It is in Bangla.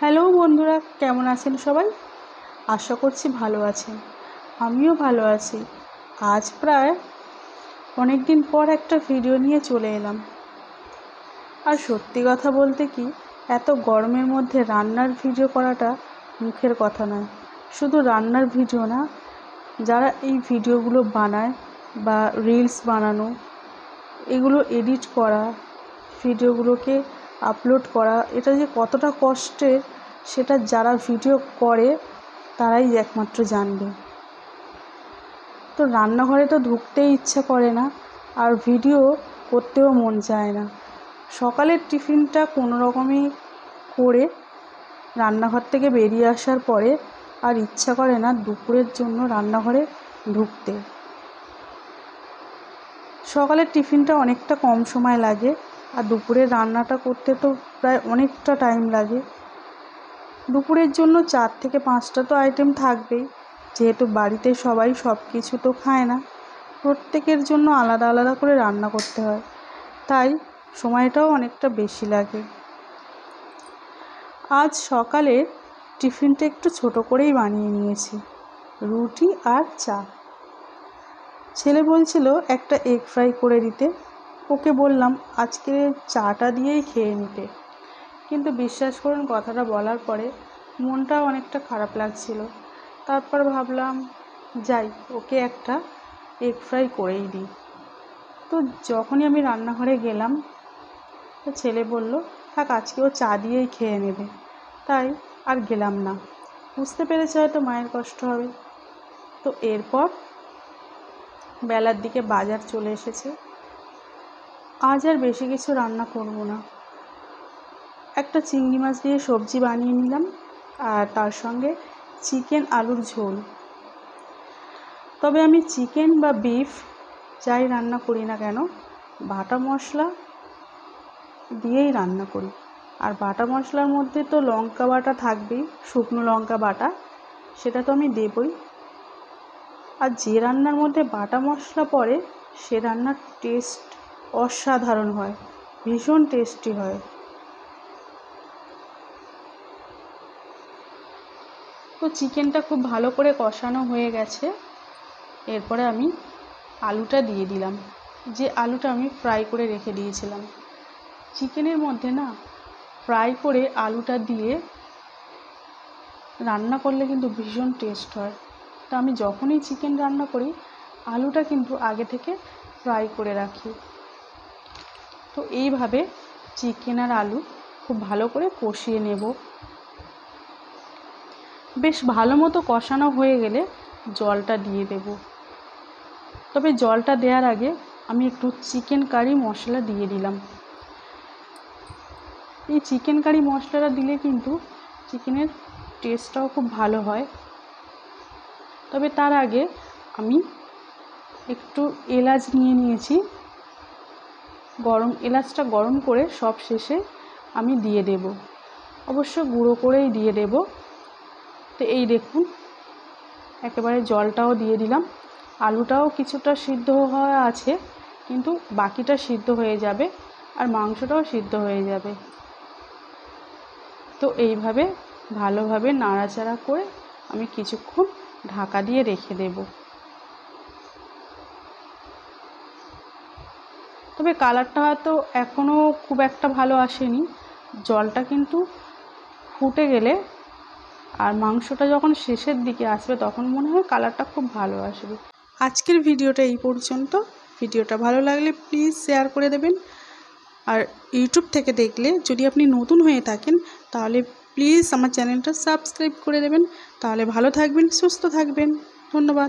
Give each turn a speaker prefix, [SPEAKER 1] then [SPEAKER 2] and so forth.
[SPEAKER 1] হ্যালো বন্ধুরা, কেমন আছেন সবাই? আশা করছি ভালো আছেন। আমিও ভালো আছি। আজ প্রায় অনেক দিন পর একটা ভিডিও নিয়ে চলে এলাম। আর সত্যি কথা বলতে কি, এত গরমের মধ্যে রান্নার ভিডিও করাটা মুখের কথা নয়। শুধু রান্নার ভিডিও না, যারা এই ভিডিওগুলো বানায় বা রিলস বানানো, এগুলো এডিট করা, ভিডিওগুলোকে আপলোড করা, এটা যে কতটা কষ্টের সেটা যারা ভিডিও করে তারাই একমাত্র জানবে। তো রান্নাঘরে তো ঢুকতেই ইচ্ছা করে না, আর ভিডিও করতেও মন চায় না। সকালের টিফিনটা কোনো রকমই করে রান্নাঘর থেকে বেরিয়ে আসার পরে আর ইচ্ছা করে না দুপুরের জন্য রান্নাঘরে ঢুকতে। সকালের টিফিনটা অনেকটা কম সময় লাগে, আর দুপুরের রান্নাটা করতে তো প্রায় অনেকটা টাইম লাগে। দুপুরের জন্য 4 থেকে 5টা তো আইটেম থাকবেই, যেহেতু বাড়িতে সবাই সব কিছু তো খায় না, প্রত্যেকের জন্য আলাদা আলাদা করে রান্না করতে হয়, তাই সময়টাও অনেকটা বেশি লাগে। আজ সকালে টিফিনটা একটু ছোট করেই বানিয়ে নিয়েছি, রুটি আর চা। ছেলে বলছিল একটা এগ ফ্রাই করে দিতে, ওকে বললাম আজকে চাটা দিয়েই খেয়ে নিতে। কিন্তু বিশ্বাস করুন, কথাটা বলার পরে মনটাও অনেকটা খারাপ লাগছিল। তারপর ভাবলাম যাই, ওকে একটা এগ ফ্রাই করেই দিই। তো যখনই আমি রান্নাঘরে গেলাম, তো ছেলে বলল থাক, আজকে ও চা দিয়েই খেয়ে নেবে। তাই আর গেলাম না, বুঝতে পেরেছে হয়তো মায়ের কষ্ট হবে। তো এরপর বেলার দিকে বাজার চলে এসেছে। আজ আর বেশি কিছু রান্না করব না, একটা চিংড়ি মাছ দিয়ে সবজি বানিয়ে নিলাম, আর তার সঙ্গে চিকেন আলুর ঝোল। তবে আমি চিকেন বা বিফ যাই রান্না করি না কেন, বাটা মশলা দিয়েই রান্না করি। আর বাটা মশলার মধ্যে তো লঙ্কা বাটা থাকবেই, শুকনো লঙ্কা বাটা, সেটা তো আমি দেবই। আর যে রান্নার মধ্যে বাটা মশলা পড়ে সে রান্নার টেস্ট অসাধারণ হয়, ভীষণ টেস্টি হয়। তো চিকেনটা খুব ভালো করে কষানো হয়ে গেছে। এরপরে আমি আলুটা দিয়ে দিলাম, যে আলুটা আমি ফ্রাই করে রেখে দিয়েছিলাম। চিকেনের মধ্যে না ফ্রাই করে আলুটা দিয়ে রান্না করলে কিন্তু ভীষণ টেস্ট হয়। তো আমি যখনই চিকেন রান্না করি আলুটা কিন্তু আগে থেকে ফ্রাই করে রাখি। তো এইভাবে চিকেন আর আলু খুব ভালো করে কষিয়ে নেব। বেশ ভালো মতো কষানো হয়ে গেলে জলটা দিয়ে দেব। তবে জলটা দেওয়ার আগে আমি একটু চিকেন কারি মশলা দিয়ে দিলাম। এই চিকেন কারি মশলাটা দিলে কিন্তু চিকেনের টেস্টটাও খুব ভালো হয়। তবে তার আগে আমি একটু এলাচ নিয়ে নিয়েছি, এলাচটা গরম করে সব শেষে আমি দিয়ে দেব, অবশ্য গুঁড়ো করেই দিয়ে দেব। তো এই দেখুন, একেবারে জলটাও দিয়ে দিলাম। আলুটাও কিছুটা সিদ্ধ হওয়া আছে, কিন্তু বাকিটা সিদ্ধ হয়ে যাবে, আর মাংসটাও সিদ্ধ হয়ে যাবে। তো এইভাবে ভালোভাবে নাড়াচাড়া করে আমি কিছুক্ষণ ঢাকা দিয়ে রেখে দেব। তবে কালারটা হয়তো এখনও খুব একটা ভালো আসেনি, জলটা কিন্তু ফুটে গেলে আর মাংসটা যখন শেষের দিকে আসবে তখন মনে হয় কালারটা খুব ভালো আসবে। আজকের ভিডিওটা এই পর্যন্ত। ভিডিওটা ভালো লাগলে প্লিজ শেয়ার করে দেবেন। আর ইউটিউব থেকে দেখলে যদি আপনি নতুন হয়ে থাকেন তাহলে প্লিজ আমার চ্যানেলটা সাবস্ক্রাইব করে দেবেন। তাহলে ভালো থাকবেন, সুস্থ থাকবেন। ধন্যবাদ।